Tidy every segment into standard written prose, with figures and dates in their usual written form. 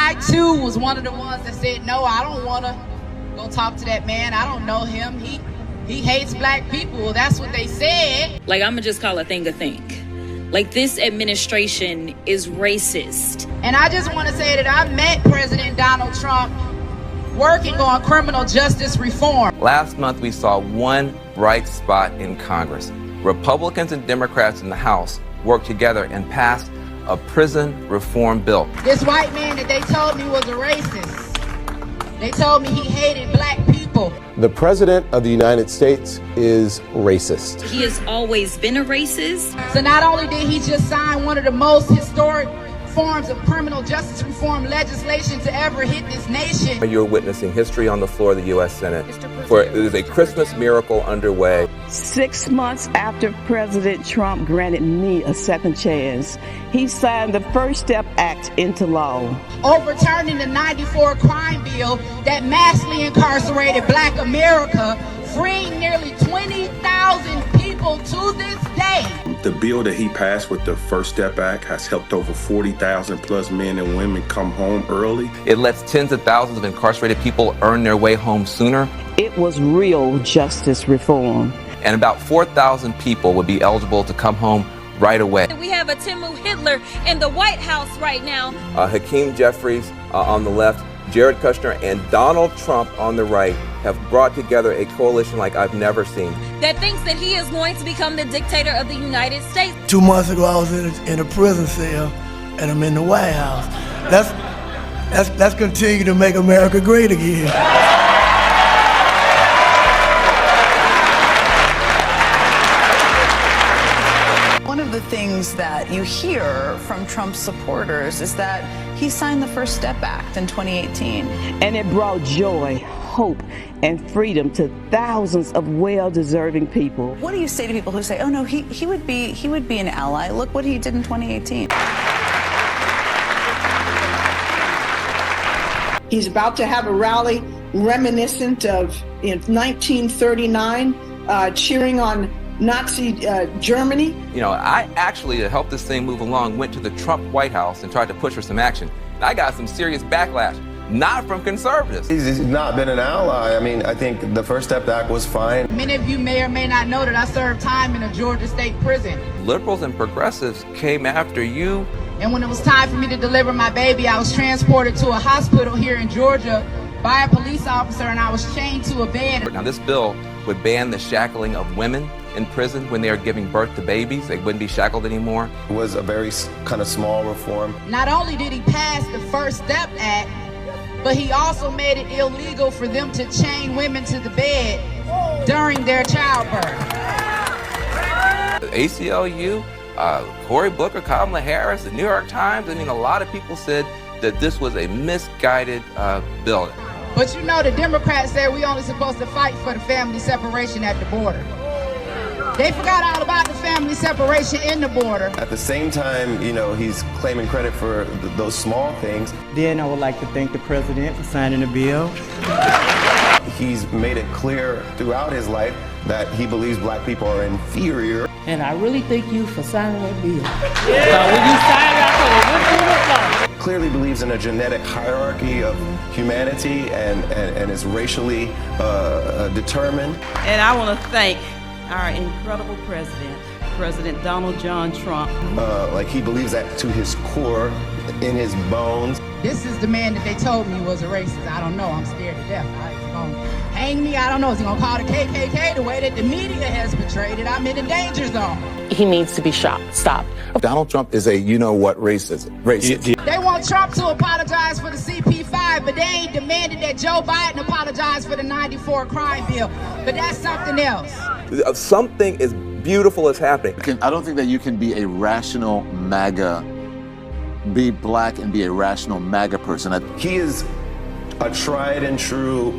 I too was one of the ones that said, no, I don't want to go talk to that man. I don't know him. He hates black people. That's what they said. Like, I'm gonna just call a thing a thing. Like, this administration is racist. And I just want to say that I met President Donald Trump working on criminal justice reform. Last month, we saw one bright spot in Congress. Republicans and Democrats in the House worked together and passed a prison reform bill. This white man that they told me was a racist. They told me he hated black people. The President of the United States is racist. He has always been a racist. So not only did he just sign one of the most historic forms of criminal justice reform legislation to ever hit this nation. You're witnessing history on the floor of the U.S. Senate, for it is a Christmas miracle underway. 6 months after President Trump granted me a second chance, he signed the First Step Act into law. Overturning the 94 crime bill that massively incarcerated black America, freeing nearly 20,000 people to this day. The bill that he passed with the First Step Act has helped over 40,000 plus men and women come home early. It lets tens of thousands of incarcerated people earn their way home sooner. It was real justice reform. And about 4,000 people would be eligible to come home right away. We have a Timu Hitler in the White House right now. Hakeem Jeffries on the left, Jared Kushner, and Donald Trump on the right have brought together a coalition like I've never seen. That thinks that he is going to become the dictator of the United States. 2 months ago, I was in a prison cell, and I'm in the White House. Let's continue to make America great again. One of the things that you hear from Trump's supporters is that he signed the First Step Act in 2018. And it brought joy, hope, and freedom to thousands of well-deserving people. What do you say to people who say, oh no, he would be an ally? Look what he did in 2018. He's about to have a rally reminiscent of in 1939, cheering on Nazi Germany. You know, I actually, to help this thing move along, went to the Trump White House and tried to push for some action. And I got some serious backlash, not from conservatives. He's not been an ally. I mean, I think the First Step Act was fine. Many of you may or may not know that I served time in a Georgia state prison. Liberals and progressives came after you. And when it was time for me to deliver my baby, I was transported to a hospital here in Georgia by a police officer, and I was chained to a bed. Now, this bill would ban the shackling of women in prison when they are giving birth to babies. They wouldn't be shackled anymore. It was a very kind of small reform. Not only did he pass the First Step Act, but he also made it illegal for them to chain women to the bed during their childbirth. The ACLU, Cory Booker, Kamala Harris, the New York Times, I mean, a lot of people said that this was a misguided bill. But you know, the Democrats said we only supposed to fight for the family separation at the border. They forgot all about the family separation in the border. At the same time, you know, he's claiming credit for those small things. Then I would like to thank the president for signing the bill. He's made it clear throughout his life that he believes black people are inferior. And I really thank you for signing that bill. Yeah. When you sign it, I clearly believes in a genetic hierarchy of humanity and is racially determined. And I want to thank our incredible president, President Donald John Trump. Like he believes that to his core, in his bones. This is the man that they told me was a racist. I don't know. I'm scared to death. Is he going to hang me? I don't know. Is he going to call the KKK the way that the media has portrayed it? I'm in the danger zone. He needs to be stopped. Donald Trump is a you-know-what racist. They want Trump to apologize for the CP5, but they ain't demanded that Joe Biden apologize for the 94 crime bill. But that's something else. Something as beautiful is happening. I don't think that you can be a rational MAGA, be black and be a rational MAGA person. He is a tried and true,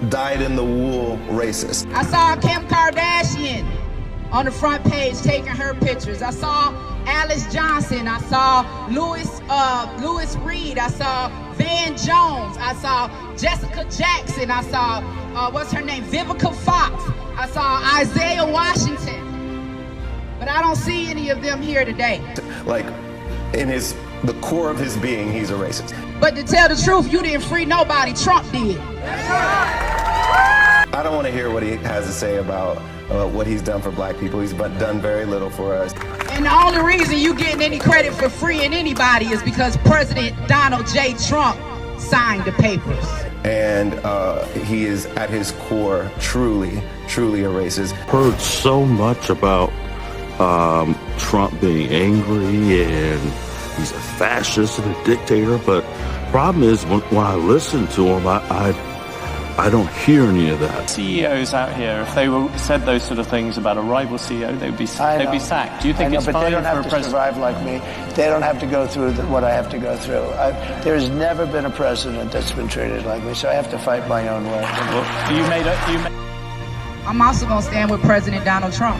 dyed-in-the-wool racist. I saw Kim Kardashian on the front page taking her pictures. I saw Alice Johnson. I saw Louis Reed. I saw Van Jones. I saw Jessica Jackson. I saw, what's her name, Vivica Fox. I saw Isaiah Washington. But I don't see any of them here today. Like, in his the core of his being, he's a racist. But to tell the truth, you didn't free nobody. Trump did. I don't want to hear what he has to say about what he's done for black people. He's done very little for us. And the only reason you getting any credit for freeing anybody is because President Donald J. Trump signed the papers. And he is at his core truly a racist. Heard so much about Trump being angry and he's a fascist and a dictator, but problem is when I listen to him, I don't hear any of that. CEOs out here, if they said those sort of things about a rival CEO, they'd be sacked. Do you think it's fine for a president? But they don't have to survive like me. They don't have to go through what I have to go through. There's never been a president that's been treated like me, so I have to fight my own way. I'm also going to stand with President Donald Trump.